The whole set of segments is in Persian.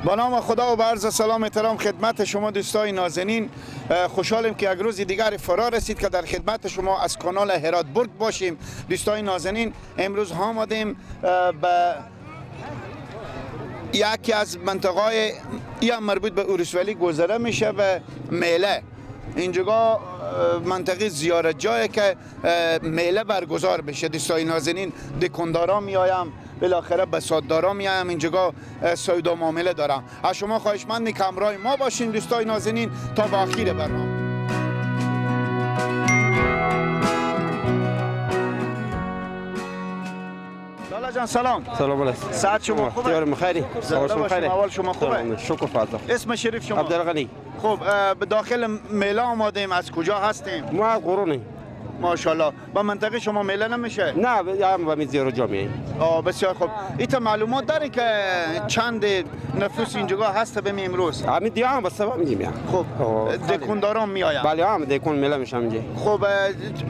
با نام خدا و با عرض سلام احترام خدمت شما دوستای نازنین، خوشحالیم که یک روز دیگر فرا رسید که در خدمت شما از کانال هرات برگ باشیم. دوستای نازنین، امروز ها آمدیم به یکی از منطقه‌های یا مربوط به اورسولی گذره میشه به میله. اینجا منطقه زیارت جایی که میله برگزار بشه. دوستای نازنین، دکاندارا میایم، بالاخره بساتدارا میایم، اینجا سودا معامله دارم. از شما خواهشمندم که همراه ما باشین دوستای نازنین تا به آخر برنامه. لالا جان سلام. سلام علیکم. ساعت شما خوبه؟ دیار مخیری. شما خیری. اول شما خوبه؟ شکر فضل. اسم شریف شما؟ عبدالغنی. خب به داخل میله آمدیم. از کجا هستیم؟ ما قرونی. ماشاءالله. با منطقه شما میله نمیشه؟ نه، هم با میزیارو جامعه. بسیار خوب. ایت معلومات داری که چند نفوس اینجا هست به امروز؟ همین دیگه هم بس میگیم یا. خب دکانداران میآیند. بله هم دکون میله میشم اینجا. خب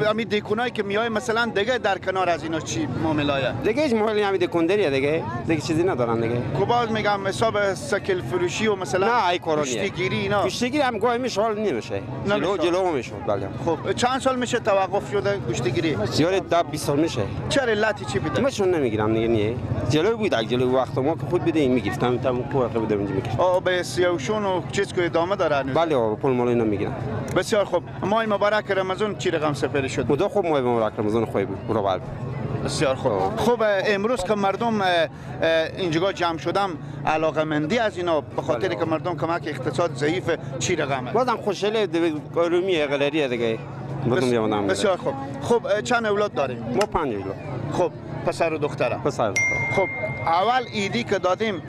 همین دکونایی که میای مثلا دیگه در کنار از اینا چی معامله؟ دیگه هیچ معامله همین دکوندریه دیگه چیزی ندارن دیگه. خب باز میگم حساب سکل فروشی و مثلا نه ای کورونیه. کشتیگیری اینا. کشتیگیری هم گاهی میشه حال نمیشه. جلو میشه بله. خب چند سال میشه توقف شده کشتیگیری؟ زیاد 10-20 سال میشه. چه علتی چی بوده؟ ماشون نمیگیرم دیگه نه. جلو بود جلو وقت ما که خود بدیم میگیرم تا کوه بده اینجا میگیرم. به سیاوشون و چیز که ادامه داره هنوز؟ بله پول مال اینا میگیرم. بسیار خوب. ماه مبارک رمضان چی رقم سپری شد؟ خدا خوب ماه مبارک رمضان خوب بود. برو بعد. بسیار خوب. خب امروز که مردم اینجا جمع شدم، علاقمندی از اینا به خاطر که مردم کمک اقتصاد ضعیف چی رقمه؟ بازم خوشحالی رومی غلریه دیگه. بسیار خوب. خب چند اولاد داریم؟ ما 5 اولاد. خب پسر و دختره؟ پسر. خب اول ایدی که دادیم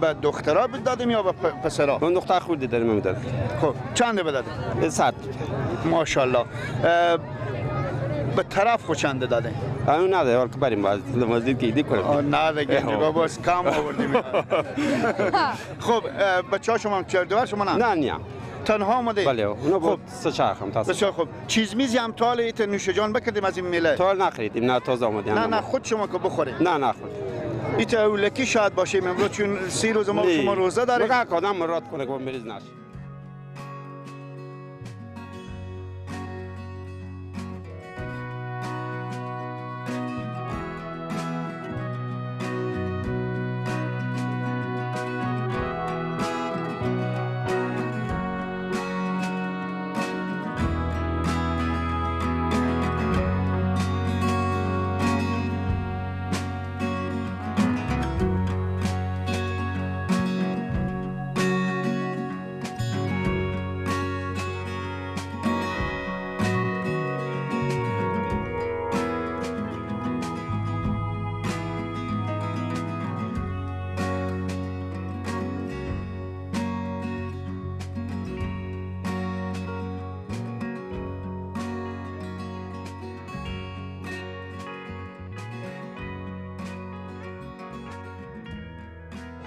به دخترها دادیم یا به پسرها؟ اون دختر خودی داریم میداد. خب چند بدادیم؟ 100. ماشاءالله. به طرف خود چند دادیم؟ اون نده حال که بریم باز نمازید که ایدی کنیم. نه دیگه اینجا باز کم آوردیم. خب بچه‌ها شما چردوار شما نه؟ نه تنها آمده؟ بله اونا خب سه چرخ هم تاس. بسیار خوب. چیز میزی هم تال ایت نوش جان بکردیم از این میله؟ تال نخریدیم، نه تازه آمدیم. نه خود شما که بخورید. نه خود. ایت اولکی شاید باشه امروز چون 30 روز ما شما روزه داریم. بگه آدم مراد کنه که مریض نشه.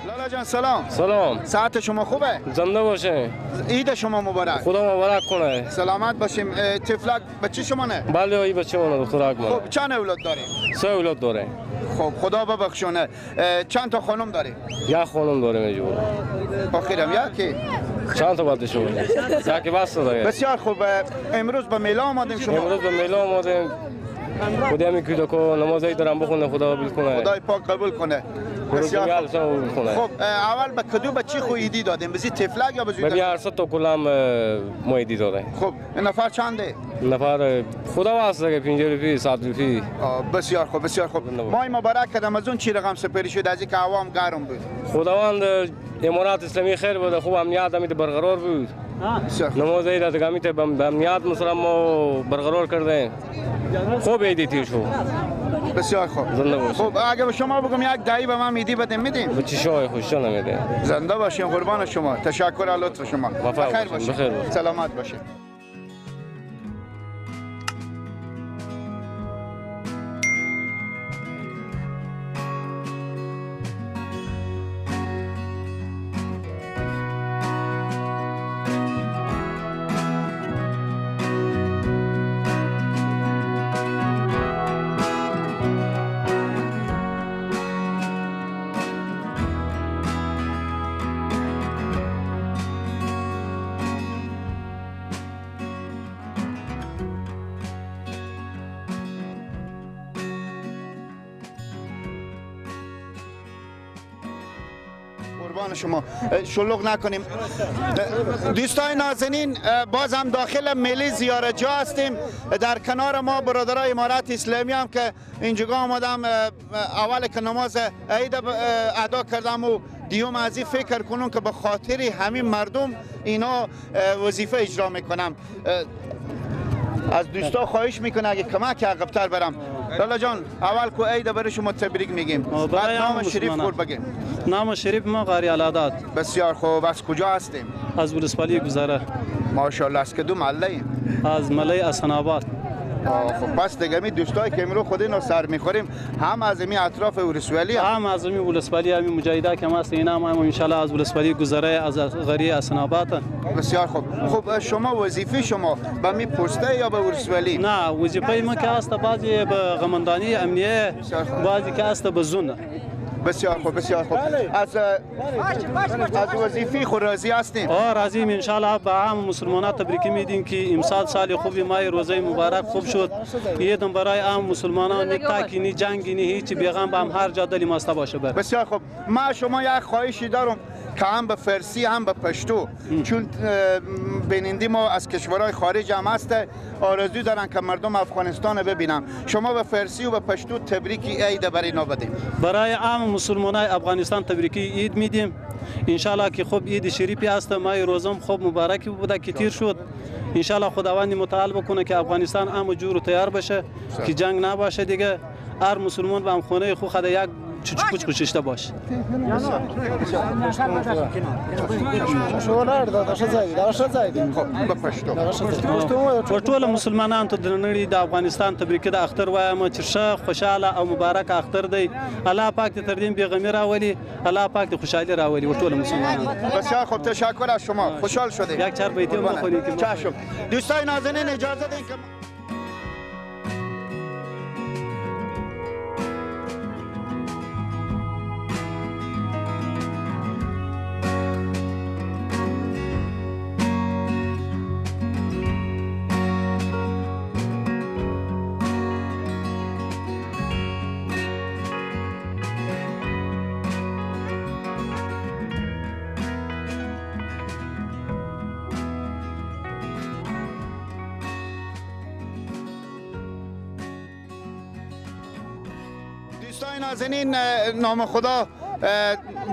لالا جان سلام. سلام. ساعت شما خوبه؟ زنده باشه. عید شما مبارک. خدا مبارک کنه. سلامت باشیم. تفلک بچه شما نه؟ بله ای بچه من دکتر اکمل. خب چند اولاد داری؟ 3 اولاد داره. خب خدا ببخشونه. چند تا خانم داری؟ یک خانم داره میجور. آخرم یکی؟ چند تا بعد شما؟ یکی بس داره. بسیار خوب. امروز به میله آمدیم شما؟ امروز به میله آمدیم. خدا میگه که نمازی دارم بخونه خدا قبول کنه. خدای پاک قبول کنه. بسیار خوب. خب اول به کدو بچی خو ایدی دادیم؟ بزی تفلک یا بزی؟ به 800 تا کلام ما ایدی داره. خب نفر چنده؟ نفر خدا واسه که 50 روپیه 100 روپیه. بسیار خوب بسیار خوب. ماه مبارک رمضان چی رقم سپری شد از اینکه عوام گرم بود؟ خداوند امارات اسلامی خیر بود، خوب امنیت هم برقرار بود. نماز عید دیگه میته به امنیت مثلا ما برقرار کردیم. خوب عیدی تیر شو. بسیار خوب. زنده باشین. خب اگه به شما بگم یک دایی به من میدی بدیم میدیم؟ به چشای خوشا نمیده. زنده باشین قربان شما. تشکر از لطف شما. بخیر باشین. سلامت باشین. قربان شما شلوغ نکنیم. دوستان نازنین باز هم داخل میله زیارت جا هستیم. در کنار ما برادرای امارت اسلامی هم که اینجا آمدم اول که نماز عید ادا کردم و دیوم از این فکر کنم که به خاطر همین مردم اینا وظیفه اجرا میکنم. از دوستا خواهش میکنه اگه کمک عقب‌تر برم. لالا جان اول کو عید برای شما تبریک میگیم. بعد نام شریف خود بگیم. نام شریف ما قاری علادات. بسیار خوب. از کجا هستیم؟ از ولسوالی گذره. ماشاءالله. از کدوم محله ایم؟ از ملای حسن آباد. خب پس دیگه می دوستای که امروز خود اینا سر میخوریم هم از این اطراف ولسوالی هم از این ولسوالی همین مجاهده که ما اینا هم ان شاء الله از ولسوالی گذره از قریه حسن آباد. بسیار خوب. خب شما وظیفه شما به می پسته یا به ولسوالی؟ نه وظیفه ما که است بعضی به قماندانی امنیه بعضی که است به زون. بسیار خوب بسیار خوب. از وظیفه خود راضی هستیم؟ راضیم ان شاء الله. به هم مسلمانان تبریکی میدیم که امسال سال خوبی ماه روزه مبارک خوب شد. ایدم برای هم مسلمانان نه تاکی نه جنگی نه هیچ بیغم به هم هر جا دلی ماسته باشه بر. بسیار خوب. ما شما یک خواهشی دارم که هم به فارسی هم به پشتو چون بیننده ما از کشورهای خارج هم هست آرزو دارن که مردم افغانستان ببینن. شما به فارسی و به پشتو تبریکی عید برای اینا بدیم. برای عام مسلمانای افغانستان تبریکی عید میدیم. ان شاء الله که خوب عید شریفی است. ماه روزم خوب مبارکی بوده که تیر شد. ان شاء الله خداوند متعال بکنه که افغانستان هم جور و تیار بشه که جنگ نباشه دیگه. هر مسلمان به هم خونه خو خدا یک چوچ کشته باشه. ټول مسلمانان ته د نړۍ د افغانستان تبریک د اختر وایم چې ښه خوشاله او مبارک اختر دی. الله پاک دې تر دې بیغمی راولي. الله پاک دې خوشحالي راولي ټول مسلمانان. بسیار خوب. تشکر از شما. خوشحال شدیم. یک چهار بیتی بخونید که چشم. دوستان نازنین اجازه دین که دوستان نازنین نام خدا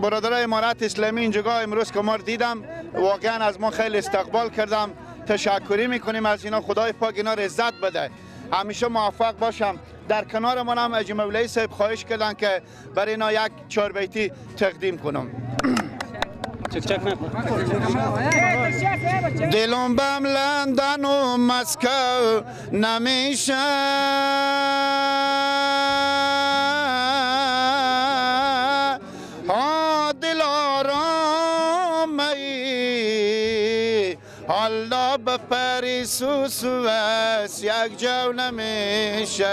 برادرای امارت اسلامی اینجا امروز که ما دیدم واقعا از ما خیلی استقبال کردم. تشکری میکنیم از اینا. خدای پاک اینا رو عزت بده. همیشه موفق باشم. در کنار من هم اجی مولوی صاحب خواهش کردن که برای اینا یک چهار بیتی تقدیم کنم. دلم بم لندن و مسکو نمیشه دل آرام ای الله به پری سوسوس یک جو نمیشه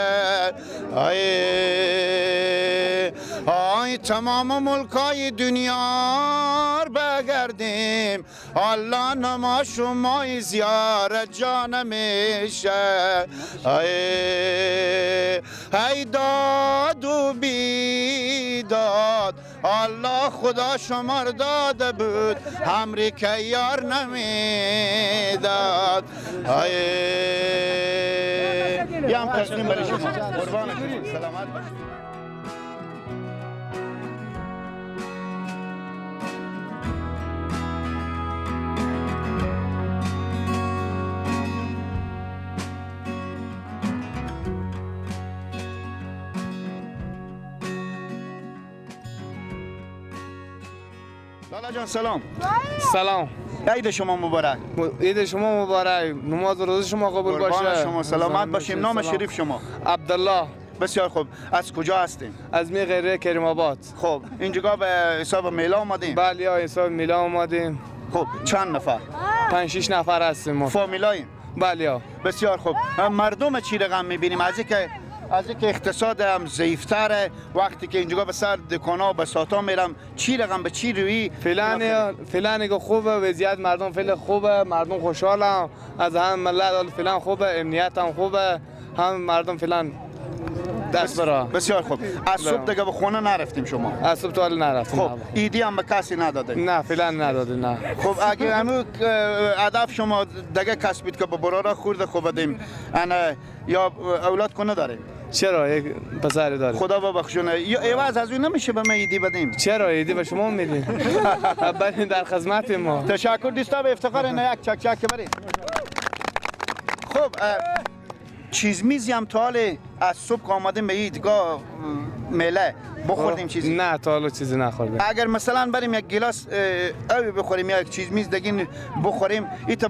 آی تمام ملکای دنیا بگردیم الله نما شما زیارت جا نمیشه ای داد و بیداد الله خدا شما داده بود امریکا یار نمیداد یه هم تسلیم برای شما قربان شما سلامت باشید. لالا جان سلام. سلام. عید شما مبارک. عید شما مبارک. نماز و روزه شما قبول باشه. شما سلامت باشیم. نام شریف شما؟ عبدالله. بسیار خوب. از کجا هستیم؟ از میغیره کریم آباد. خب اینجا به حساب میلا آمدیم؟ بله یا حساب میلا آمدیم. خب چند نفر؟ 5-6 نفر هستیم ما. فامیلاییم؟ بله یا. بسیار خوب. مردم چی رقم میبینیم از اینکه اقتصاد هم ضعیفتره وقتی که اینجا به سر دکانا به ساتا میرم چی رقم به چی روی فلان که خوبه وضعیت مردم فعلا خوبه مردم خوشحالم از هم ملت فلان خوبه امنیت هم خوبه هم مردم فلان دست برا. بسیار خوب. از صبح دیگه به خونه نرفتیم شما؟ از صبح تا حالا نرفتیم. خب ایدی هم به کسی نداده؟ نه فعلا نداده نه. خب اگه همون هدف شما دیگه کسبید که به برارا خورده خوب بدیم انا یا اولاد کنه داره؟ چرا یک پسر داره؟ خدا ببخشونه. یا عوض از اون نمیشه به ما ایدی بدیم؟ چرا ایدی به شما میدیم؟ بله در خدمت ما. تشکر دوستا، به افتخار نه یک چک چک برید. خب چیز میزی هم تا حال از صبح آمدیم به ایدگاه میله بخوردیم چیزی؟ نه تا حالا چیزی نخوردیم. اگر مثلا بریم یک گلاس آبی بخوریم یا یک چیز میز دگین بخوریم ایتا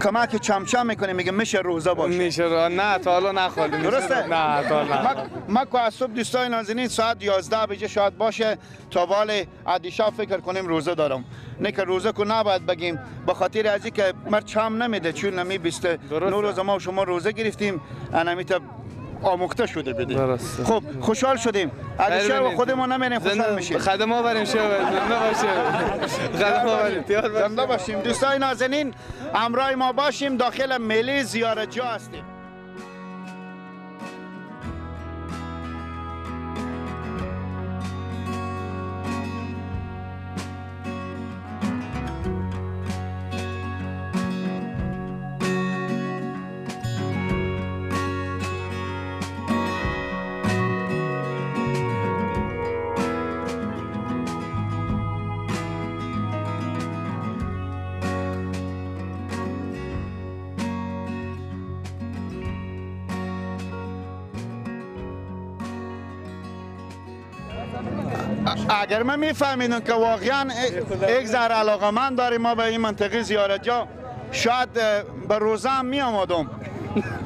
کمک چمچم میکنه میگه میشه روزه باشه. میشه نه تا حالا نخوردیم. درسته؟ نه تا حالا. ما که از صبح دوستای نازنین ساعت 11 بجه شاید باشه تا وال عدیشا فکر کنیم روزه دارم. نه که روزه کو نباید بگیم به خاطر ازی که مرد چم نمیده چون نمی بیسته. نو روز ما شما روزه گرفتیم انمیتا آموخته شده بده. خب خوشحال شدیم. اگه شب خودمون نمیریم خوشحال میشیم. خدمه بریم شب زنده باشیم. خدمه بریم تیار باشیم. زنده باشیم. دوستای نازنین همراه ما باشیم، داخل میله زیارتجو هستیم. اگر من میفهمیدم که واقعا یک ذره علاقمند داریم ما به این منطقه زیارتجو شاید به روزه هم می آمدم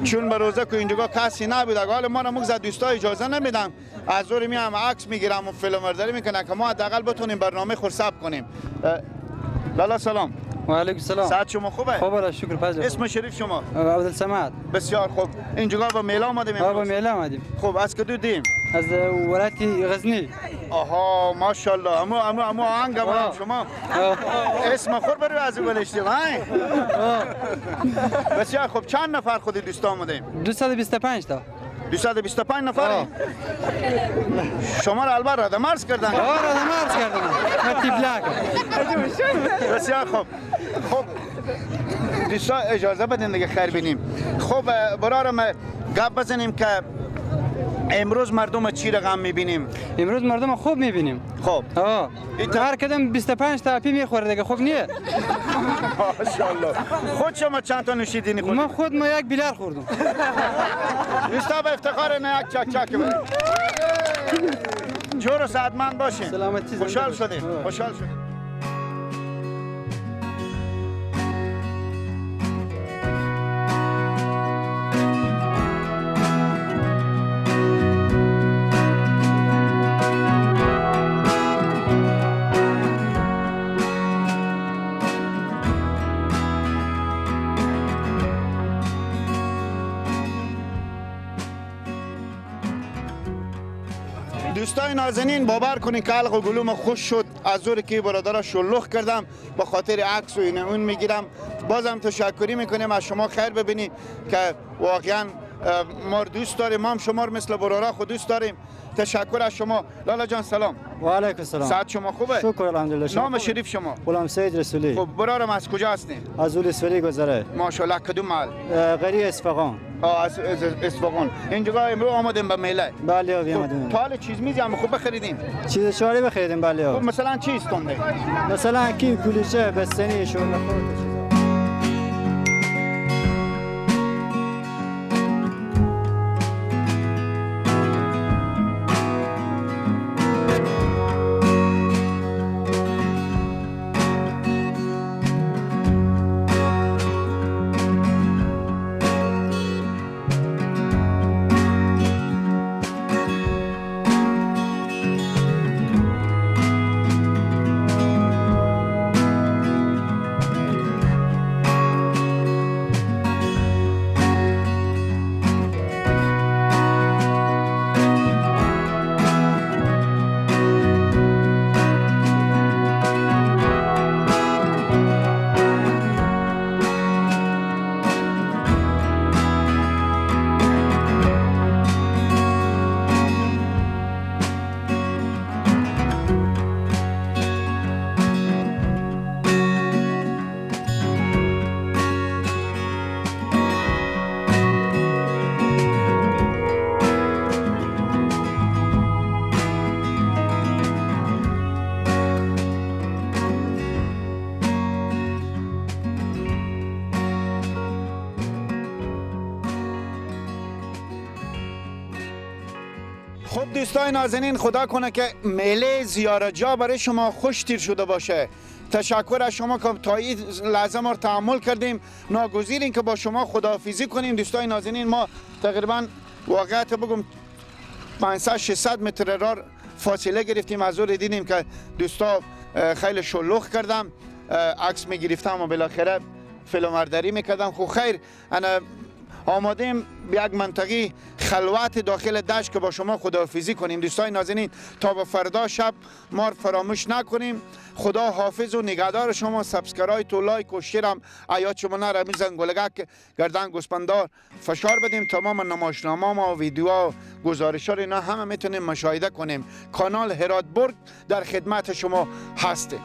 چون به روزه که اینجا کسی نبود. حالا ما را مگذار دوستا اجازه نمیدن از زور می هم عکس میگیرم و فیلم برداری میکنن که ما حداقل بتونیم برنامه خرسب کنیم. لالا سلام. و علیکم السلام. صحت شما خوبه؟ خوبه شکر پذیر. اسم شریف شما؟ عبدالصمد. بسیار خوب. اینجا به میله آمدیم امروز؟ به میله آمدیم. خب از کدو دیم؟ از ولایت غزنی. آها ماشاءالله. امو آهنگ هم شما اسم خور برو از گلشتیم های. بسیار خوب. چند نفر خود دوست آمدیم؟ 225 تا. 225 نفر. شما را البته ردمرز کردن. ردمرز کردن. تیبلاک. بسیار خوب. خب دوستا اجازه بدین دیگه خیر بینیم. خب برارم گپ بزنیم که امروز مردم چی رقم میبینیم؟ امروز مردم خوب میبینیم. خب هر کدام 25 تا اپی میخوره دیگه خوب نیه. ماشاءالله. خود شما چند تا نوشیدنی خوردید؟ من خود ما یک بیلر خوردم. دوستا به افتخار نه یک چک چک برید. جور و سعادتمند باشین. سلامتی. خوشحال شدیم. خوشحال شدیم. دوستای نازنین باور کنین که حلق و گلوم خوش شد از زور که برادرها شلوغ کردم به خاطر عکس و اون میگیرم. بازم تشکری میکنیم از شما خیر ببینید که واقعا ما دوست داریم، ما هم شما رو مثل برادرها خود دوست داریم. تشکر از شما. لالا جان سلام. و علیکم السلام. صحت شما خوبه؟ شکر الحمدلله. نام شریف شما؟ غلام سید رسولی. خب برادرم از کجا هستین؟ از ولسوالی گذره. ماشاءالله. کدوم محل؟ قریه اصفهان. از اصفهان. اینجا امروز آمدیم به میله. بله آمدیم. تا حال چیز میزی هم خوب بخریدیم؟ چیز شواری بخریدیم بله. خب مثلا چی استونده؟ مثلا کی کلیچه بستنی شوربه خورد. خب دوستای نازنین، خدا کنه که میله زیارت جا برای شما خوش تیر شده باشه. تشکر از شما که تا این لحظه ما رو تحمل کردیم. ناگزیریم که با شما خداحافظی کنیم. دوستای نازنین، ما تقریبا واقعیت بگم 500-600 متر راه فاصله گرفتیم. از اون دیدیم که دوستا خیلی شلوغ کردم، عکس می گرفتم و بالاخره فیلمبرداری میکردم. خب خیر، انا آمادیم یک منطقه خلوت داخل دشت که با شما خداحافظی کنیم. دوستای نازنین، تا به فردا شب ما رو فراموش نکنیم. خدا حافظ و نگهدار شما. سابسکرایب تو لایک و شیر هم ایات شما نره میزن گلگک گردن گوسپندار فشار بدیم. تمام نمایشنامه و ویدیوها و گزارش‌ها اینا همه میتونیم مشاهده کنیم. کانال هرات برگ در خدمت شما هسته.